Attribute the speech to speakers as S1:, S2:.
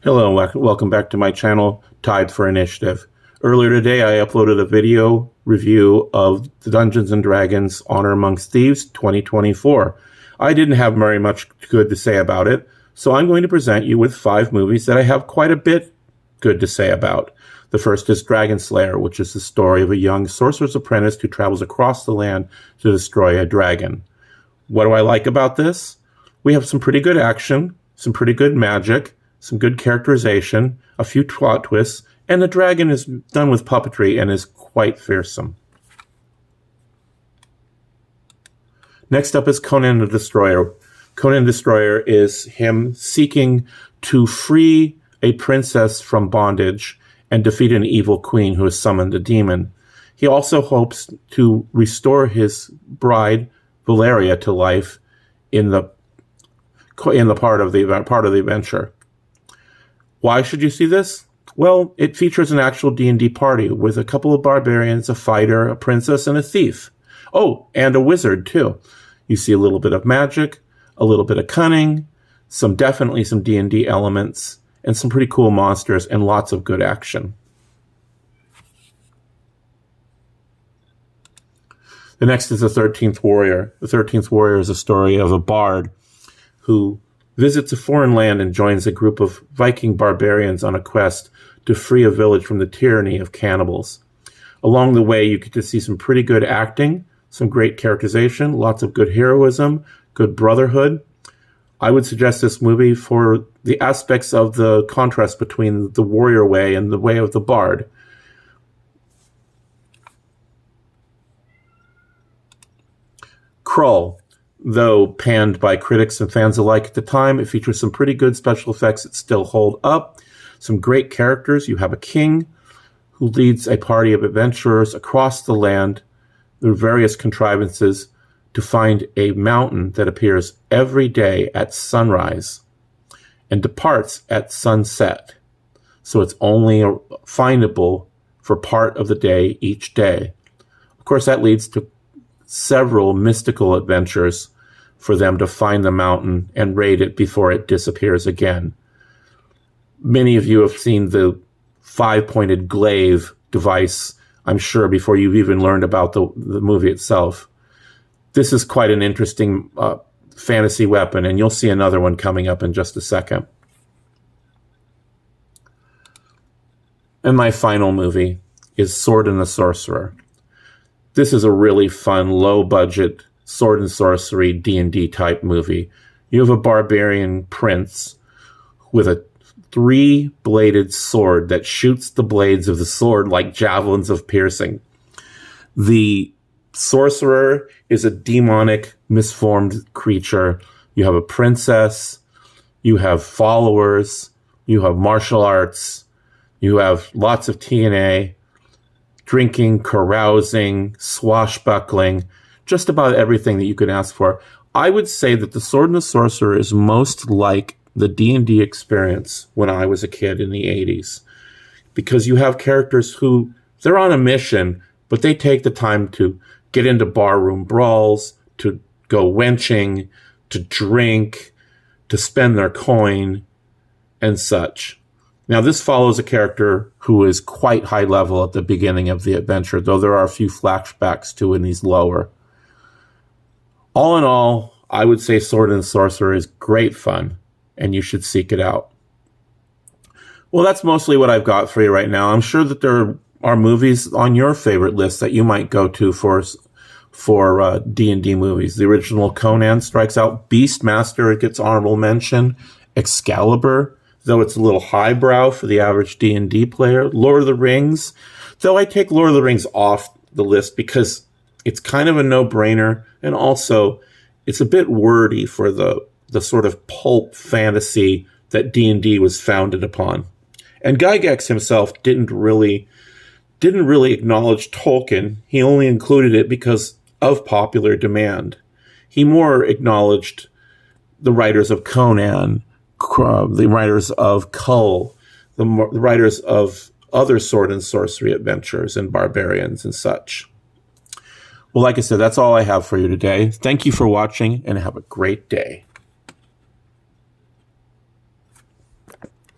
S1: Hello, and welcome back to my channel, Tide for Initiative. Earlier today, I uploaded a video review of the Dungeons & Dragons Honor Amongst Thieves 2024. I didn't have very much good to say about it, so I'm going to present you with 5 movies that I have quite a bit good to say about. The first is Dragon Slayer, which is the story of a young sorcerer's apprentice who travels across the land to destroy a dragon. What do I like about this? We have some pretty good action, some pretty good magic, some good characterization, a few plot twists, and the dragon is done with puppetry and is quite fearsome. Next up is Conan the Destroyer. Conan the Destroyer is him seeking to free a princess from bondage and defeat an evil queen who has summoned a demon. He also hopes to restore his bride, Valeria, to life in the part of the adventure. Why should you see this? Well, it features an actual D&D party with a couple of barbarians, a fighter, a princess, and a thief. Oh, and a wizard, too. You see a little bit of magic, a little bit of cunning, definitely some D&D elements, and some pretty cool monsters, and lots of good action. The next is The 13th Warrior. The 13th Warrior is a story of a bard who visits a foreign land and joins a group of Viking barbarians on a quest to free a village from the tyranny of cannibals. Along the way, you get to see some pretty good acting, some great characterization, lots of good heroism, good brotherhood. I would suggest this movie for the aspects of the contrast between the warrior way and the way of the bard. Krull. Though panned by critics and fans alike at the time, it features some pretty good special effects that still hold up. Some great characters. You have a king who leads a party of adventurers across the land through various contrivances to find a mountain that appears every day at sunrise and departs at sunset. So it's only findable for part of the day each day. Of course, that leads to several mystical adventures for them to find the mountain and raid it before it disappears again. Many of you have seen the 5-pointed glaive device, I'm sure, before you've even learned about the movie itself. This is quite an interesting fantasy weapon, and you'll see another one coming up in just a second. And my final movie is Sword and the Sorcerer. This is a really fun, low-budget sword and sorcery D&D type movie. You have a barbarian prince with a 3-bladed sword that shoots the blades of the sword like javelins of piercing. The sorcerer is a demonic, misformed creature. You have a princess. You have followers. You have martial arts. You have lots of TNA, drinking, carousing, swashbuckling, just about everything that you could ask for. I would say that The Sword and the Sorcerer is most like the D&D experience when I was a kid in the 80s. Because you have characters who, they're on a mission, but they take the time to get into barroom brawls, to go wenching, to drink, to spend their coin, and such. Now, this follows a character who is quite high level at the beginning of the adventure, though there are a few flashbacks to when he's lower. All in all, I would say Sword and Sorcerer is great fun, and you should seek it out. Well, that's mostly what I've got for you right now. I'm sure that there are movies on your favorite list that you might go to for D&D movies. The original Conan strikes out. Beastmaster gets honorable mention. Excalibur, though it's a little highbrow for the average D&D player. Lord of the Rings, though I take Lord of the Rings off the list because it's kind of a no-brainer, and also it's a bit wordy for the sort of pulp fantasy that D&D was founded upon. And Gygax himself didn't really acknowledge Tolkien. He only included it because of popular demand. He more acknowledged the writers of Conan, the writers of Kull, the writers of other sword and sorcery adventures and barbarians and such. Well, like I said, that's all I have for you today. Thank you for watching, and have a great day.